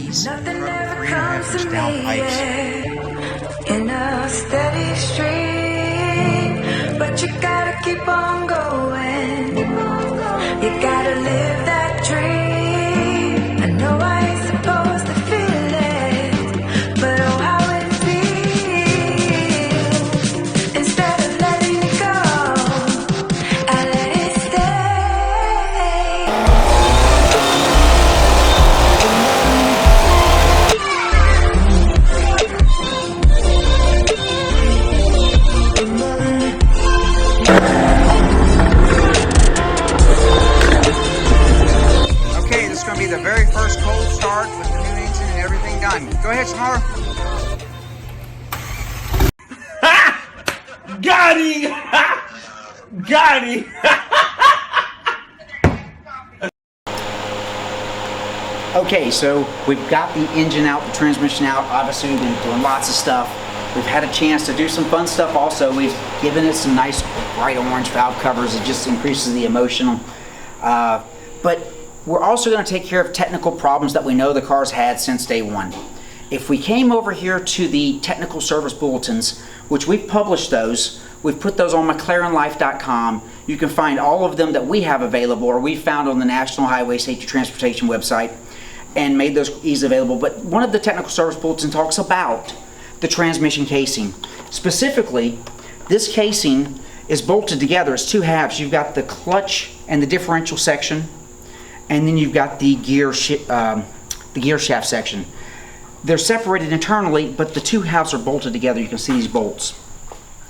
these Nothing incredible ever 3.5 inch downpipes. in a steady stream, but you gotta keep on going. You gotta live that dream. I know I ain't supposed to feel it, but oh how it feels. Instead of letting it go, I let it Okay, this is going to be the very first cold start with the new engine and everything done. Go ahead, Samara. Got him! Got him! Okay, so we've got the engine out, the transmission out. Obviously, we've been doing lots of stuff. We've had a chance to do some fun stuff also. We've given it some nice bright orange valve covers. It just increases the emotional. But we're also going to take care of technical problems that we know the car's had since day one. If we came over here to the technical service bulletins, which we've published those, we've put those on McLarenlife.com. You can find all of them that we have available or we found on the National Highway Safety Transportation website and made those easily available. But one of the technical service bulletins talks about the transmission casing. Specifically, this casing is bolted together. It's two halves. You've got the clutch and the differential section, and then you've got the gear shaft section. They're separated internally, but the two halves are bolted together. You can see these bolts.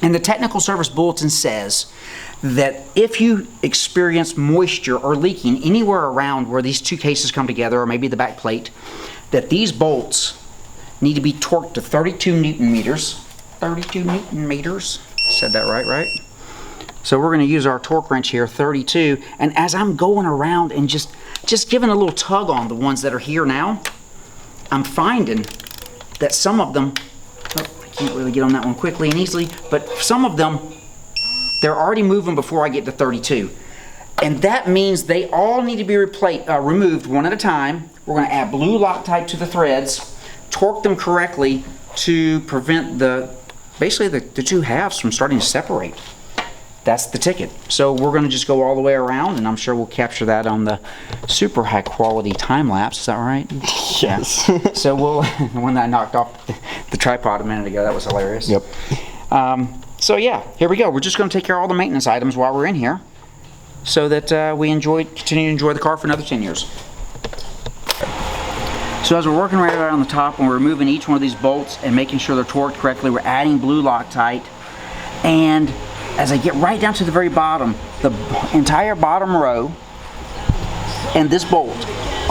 And the technical service bulletin says that if you experience moisture or leaking anywhere around where these two cases come together, or maybe the back plate, that these bolts need to be torqued to 32 Newton meters. 32 Newton meters. Said that right? So we're going to use our torque wrench here, 32. And as I'm going around and just giving a little tug on the ones that are here now, I'm finding that some of them, I can't really get on that one quickly and easily, but some of them, they're already moving before I get to 32. And that means they all need to be removed one at a time. We're going to add blue Loctite to the threads, torque them correctly to prevent basically the two halves from starting to separate. That's the ticket. So we're going to just go all the way around, and I'm sure we'll capture that on the super high quality time lapse. Is that right? Yes. Yeah. So we'll, the one that I knocked off the tripod a minute ago, that was hilarious. Yep. So yeah, here we go. We're just going to take care of all the maintenance items while we're in here, so that we continue to enjoy the car for another 10 years. So as we're working right around the top and we're removing each one of these bolts and making sure they're torqued correctly, we're adding blue Loctite, and as I get right down to the very bottom, the entire bottom row and this bolt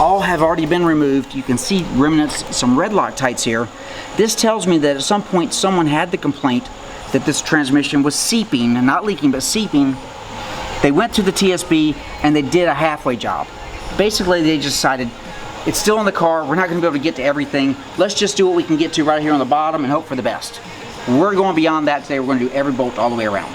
all have already been removed. You can see remnants, some red Loctites here. This tells me that at some point someone had the complaint that this transmission was seeping, not leaking, but seeping. They went to the TSB and they did a halfway job. Basically, they just decided, it's still in the car, we're not going to be able to get to everything. Let's just do what we can get to right here on the bottom and hope for the best. We're going beyond that today. We're going to do every bolt all the way around.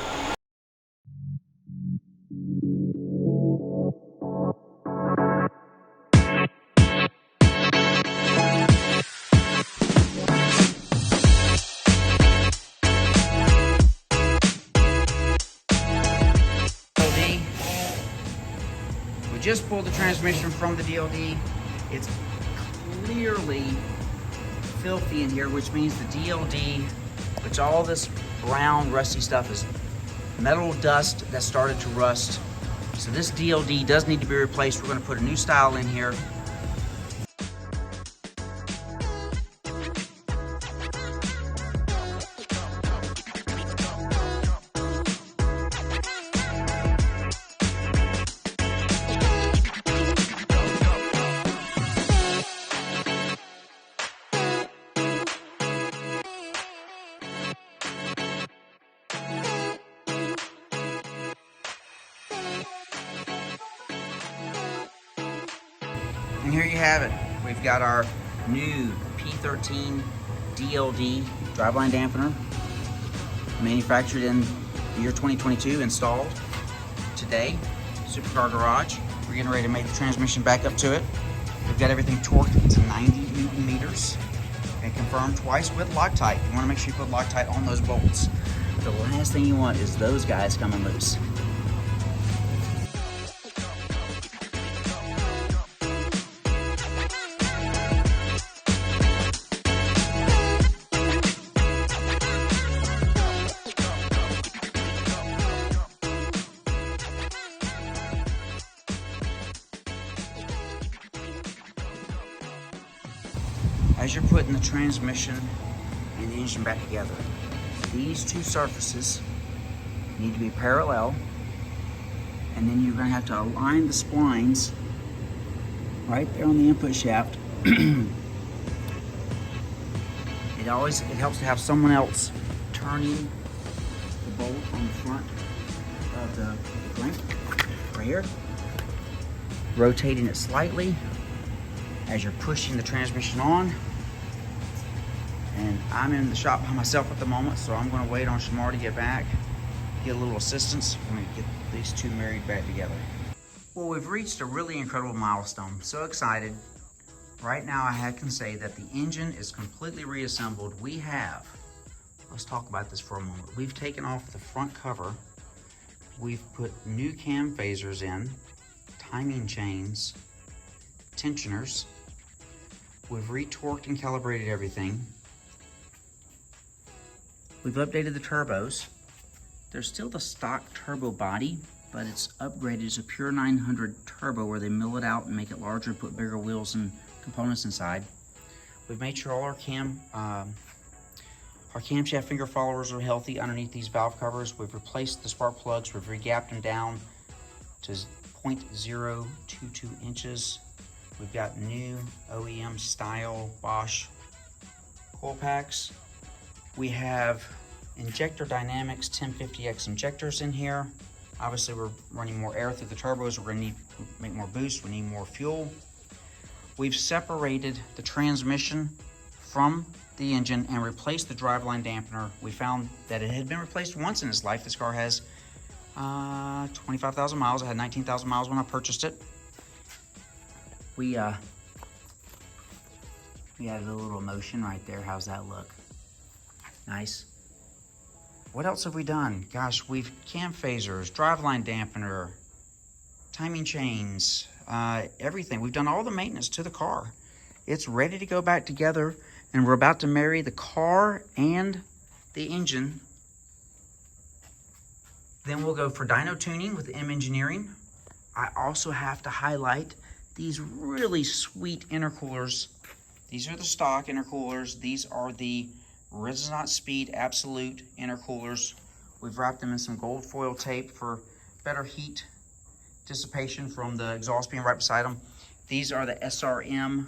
Just pulled the transmission from the DLD. It's clearly filthy in here, which means the DLD, which all this brown rusty stuff is metal dust that started to rust. So this DLD does need to be replaced. We're going to put a new style in here. And here you have it. We've got our new P13 DLD driveline dampener, manufactured in the year 2022, installed today. Supercar Garage. We're getting ready to make the transmission back up to it. We've got everything torqued to 90 Newton Newton meters, and confirm twice with Loctite. You want to make sure you put Loctite on those bolts. The last thing you want is those guys coming loose. As you're putting the transmission and the engine back together, these two surfaces need to be parallel, and then you're going to have to align the splines right there on the input shaft. It helps to have someone else turning the bolt on the front of the crank right here, rotating it slightly as you're pushing the transmission on. And I'm in the shop by myself at the moment, so I'm going to wait on Shamar to get back, get a little assistance. We're going to get these two married back together. Well, we've reached a really incredible milestone. So excited. Right now, I can say that the engine is completely reassembled. Let's talk about this for a moment. We've taken off the front cover. We've put new cam phasers in, timing chains, tensioners. We've retorqued and calibrated everything. We've updated the turbos. There's still the stock turbo body, but it's upgraded. It's a pure 900 turbo where they mill it out and make it larger and put bigger wheels and components inside. We've made sure all our camshaft finger followers are healthy underneath these valve covers. We've replaced the spark plugs. We've re-gapped them down to 0.022 inches. We've got new OEM style Bosch coil packs. We have Injector Dynamics 1050X injectors in here. Obviously, we're running more air through the turbos. We're going to make more boost. We need more fuel. We've separated the transmission from the engine and replaced the driveline dampener. We found that it had been replaced once in its life. This car has 25,000 miles. It had 19,000 miles when I purchased it. We added a little motion right there. How's that look? Nice. What else have we done? Gosh, we've cam phasers, driveline dampener, timing chains, everything. We've done all the maintenance to the car. It's ready to go back together, and we're about to marry the car and the engine. Then we'll go for dyno tuning with M Engineering. I also have to highlight these really sweet intercoolers. These are the stock intercoolers. These are the Resonance Speed Absolute intercoolers. We've wrapped them in some gold foil tape for better heat dissipation from the exhaust being right beside them. These are the SRM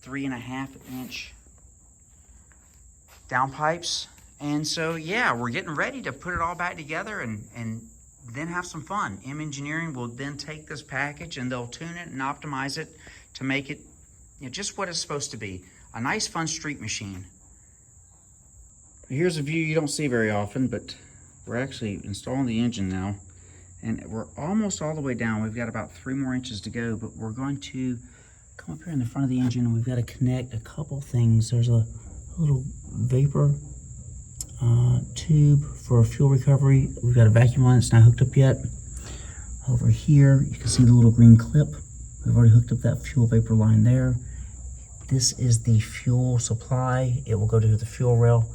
3.5 inch downpipes. And so, yeah, we're getting ready to put it all back together and then have some fun. M Engineering will then take this package and they'll tune it and optimize it to make it, just what it's supposed to be. A nice, fun street machine. Here's a view you don't see very often, but we're actually installing the engine now. And we're almost all the way down. We've got about 3 more inches to go, but we're going to come up here in the front of the engine and we've got to connect a couple things. There's a little vapor tube for fuel recovery. We've got a vacuum line that's not hooked up yet. Over here, you can see the little green clip. We've already hooked up that fuel vapor line there. This is the fuel supply. It will go to the fuel rail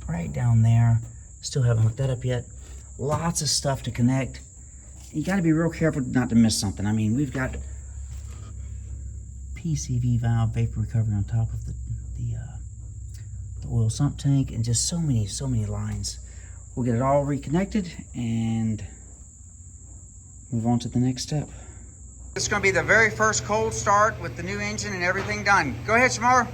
right down there. Still haven't hooked that up yet. Lots of stuff to connect. You got to be real careful not to miss something. I mean, we've got PCV valve vapor recovery on top of the oil sump tank, and just so many lines. We'll get it all reconnected and move on to the next step. This is going to be the very first cold start with the new engine and everything done. Go ahead, Shamar.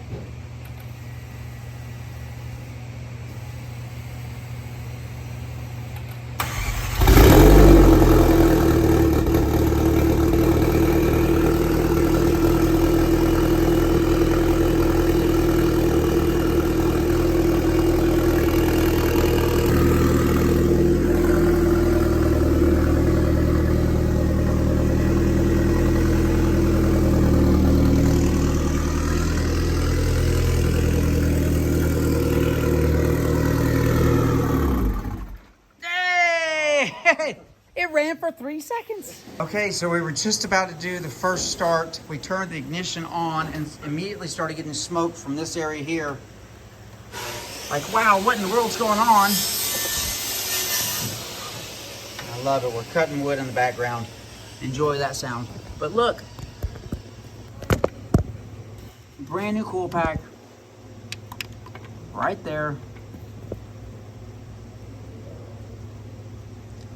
It ran for 3 seconds. Okay, so we were just about to do the first start. We turned the ignition on and immediately started getting smoke from this area here. Like, wow, what in the world's going on? I love it. We're cutting wood in the background. Enjoy that sound. But look, brand new cool pack right there.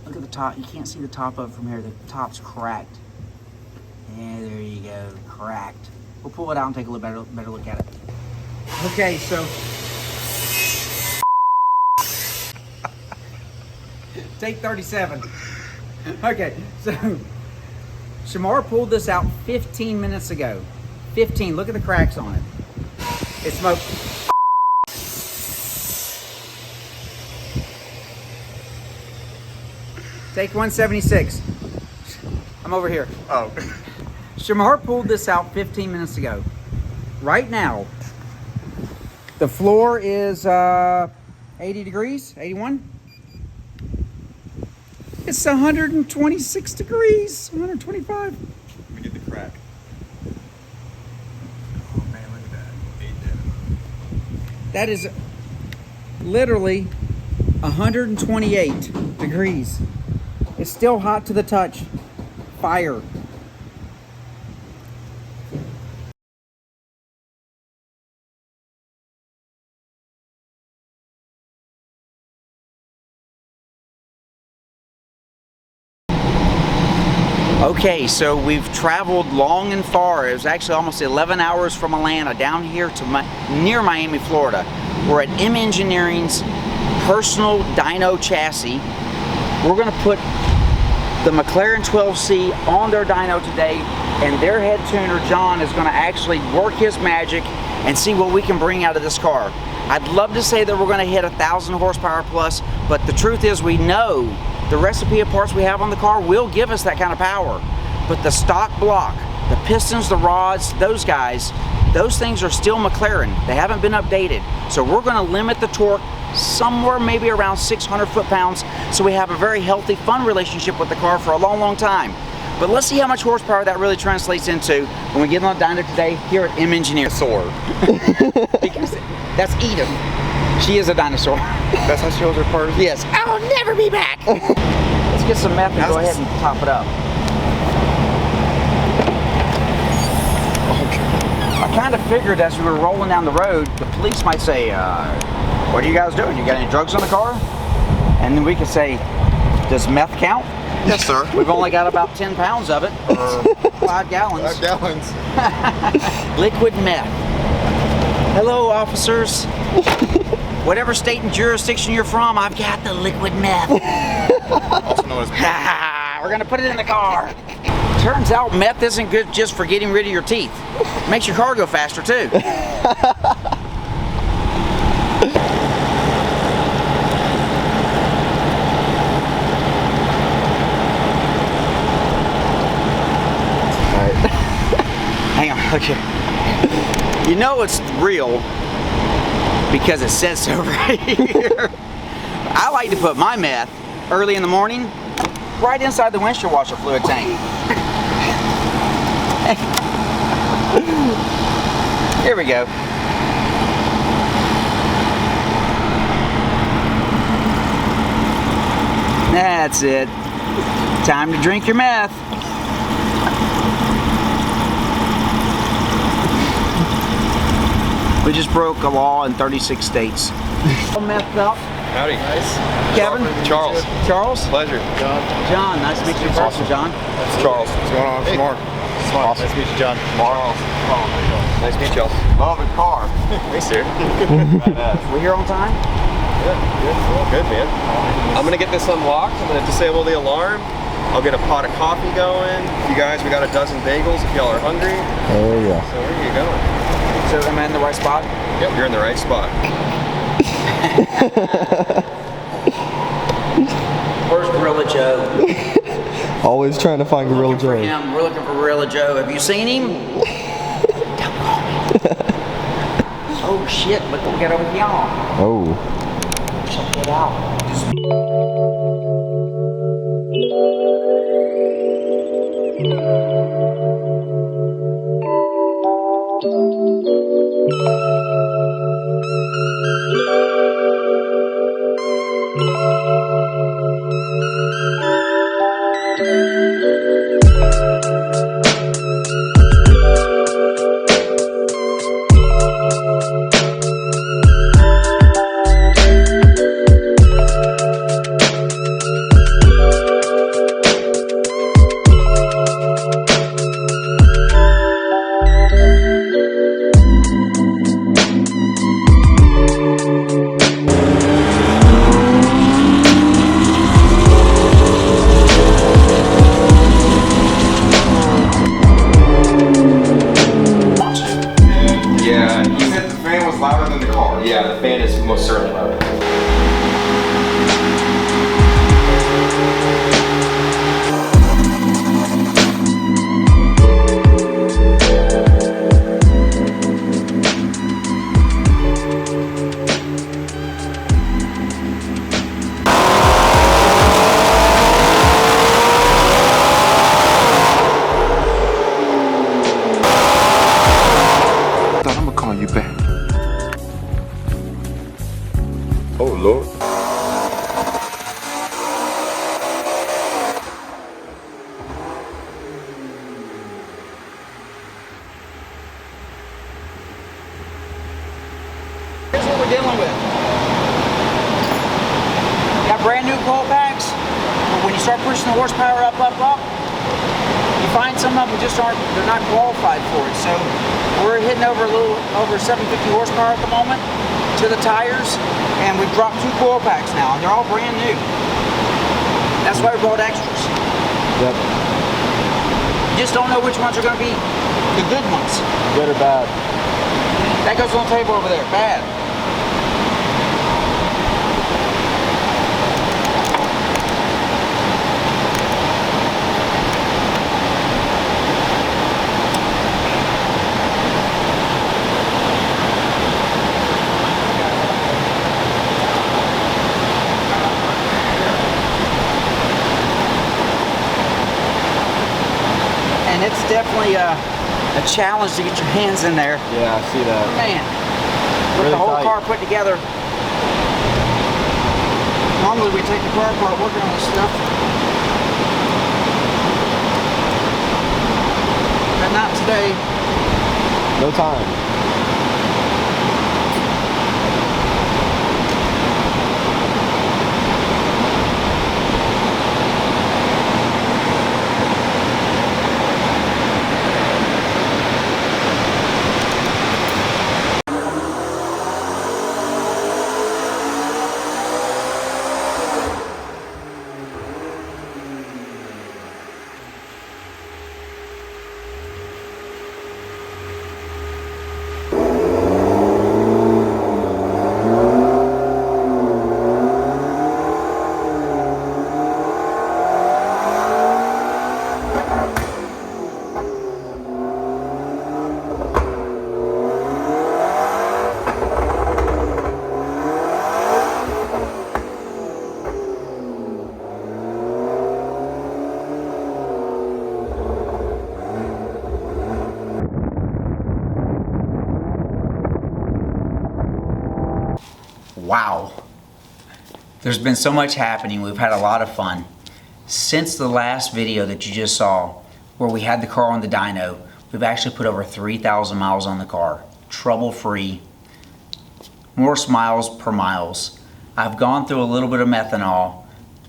Look at the top. You can't see the top of it from here. The top's cracked. Yeah, there you go. Cracked. We'll pull it out and take a little better look at it. Okay, so take 37. Okay, so Shamar pulled this out 15 minutes ago. 15. Look at the cracks on it. It smoked. Take 176. I'm over here. Oh. Shamar pulled this out 15 minutes ago. Right now, the floor is 80 degrees, 81. It's 126 degrees, 125. Let me get the crack. Oh man, look at that. 8 dead. That is literally 128 degrees. It's still hot to the touch. Fire. Okay, so we've traveled long and far. It was actually almost 11 hours from Atlanta down here to near Miami, Florida. We're at M Engineering's personal dyno chassis. We're going to put the McLaren 12C on their dyno today, and their head tuner, John, is going to actually work his magic and see what we can bring out of this car. I'd love to say that we're going to hit 1,000 horsepower plus, but the truth is we know the recipe of parts we have on the car will give us that kind of power. But the stock block, the pistons, the rods, those guys, those things are still McLaren. They haven't been updated. So we're going to limit the torque somewhere maybe around 600 foot-pounds, so we have a very healthy, fun relationship with the car for a long, long time. But let's see how much horsepower that really translates into when we get on the dyno today here at M Engineering. Because that's Edith. She is a dinosaur. That's how she holds her purse? Yes. I'll never be back. Let's get some meth and go ahead and top it up. I kind of figured as we were rolling down the road, the police might say, what are you guys doing? You got any drugs in the car? And then we could say, does meth count? Yes, sir. We've only got about 10 pounds of it, or 5 gallons. 5 gallons. Liquid meth. Hello, officers. Whatever state and jurisdiction you're from, I've got the liquid meth. Also known as We're gonna put it in the car. Turns out meth isn't good just for getting rid of your teeth. It makes your car go faster too. Hang on, okay. You know it's real because it says so right here. I like to put my meth early in the morning right inside the windshield washer fluid tank. Here we go. That's it. Time to drink your meth. We just broke a law in 36 states. All methed up. Howdy. Nice. Kevin? Charles. Charles? Pleasure. John, nice to meet you in person, John. That's Charles. What's going on? Hey. Mark. Awesome. Nice to meet you, John. Charles. Nice to meet y'all. Love the car. Hey, sir. We here on time? Good, man. I'm gonna get this unlocked. I'm gonna disable the alarm. I'll get a pot of coffee going. You guys, we got a dozen bagels if y'all are hungry. Oh yeah. So where are you going? So am I in the right spot? Yep, you're in the right spot. Where's Gorilla Joe? Always trying to find Gorilla Joe. We're looking for Gorilla Joe. Have you seen him? Don't call me. Oh shit, look what we got over here. Oh. Check it out. horsepower up. You find some of them just they're not qualified for it. So we're hitting over a little over 750 horsepower at the moment to the tires, and we've dropped 2 coil packs now, and they're all brand new. That's why we brought extras. Yep. You just don't know which ones are going to be the good ones. Good or bad? That goes on the table over there. Bad. And it's definitely a challenge to get your hands in there. Yeah, I see that. Man, with Really the whole tight. car put together. Normally we take the car apart working on this stuff. But not today. No time. Wow. There's been so much happening. We've had a lot of fun. Since the last video that you just saw, where we had the car on the dyno, we've actually put over 3,000 miles on the car. Trouble-free. More miles per miles. I've gone through a little bit of methanol.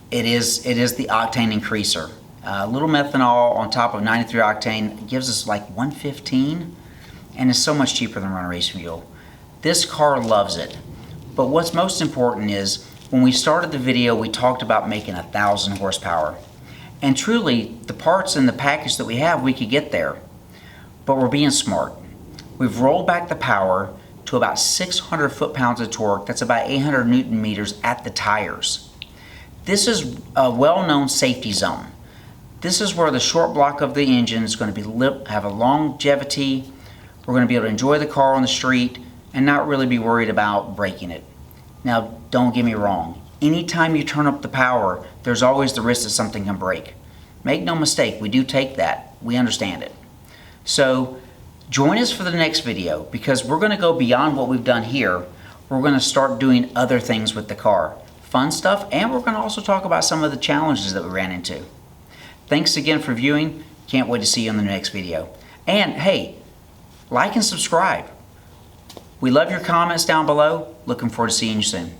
It is the octane increaser. A little methanol on top of 93 octane gives us like 115, and it's so much cheaper than running race fuel. This car loves it. But what's most important is, when we started the video, we talked about making 1,000 horsepower. And truly, the parts and the package that we have, we could get there. But we're being smart. We've rolled back the power to about 600 foot-pounds of torque. That's about 800 Newton meters at the tires. This is a well-known safety zone. This is where the short block of the engine is going to have a longevity. We're going to be able to enjoy the car on the street and not really be worried about breaking it. Now, don't get me wrong. Anytime you turn up the power, there's always the risk that something can break. Make no mistake, we do take that. We understand it. So, join us for the next video, because we're going to go beyond what we've done here. We're going to start doing other things with the car. Fun stuff, and we're going to also talk about some of the challenges that we ran into. Thanks again for viewing. Can't wait to see you in the next video. And hey, like and subscribe. We love your comments down below. Looking forward to seeing you soon.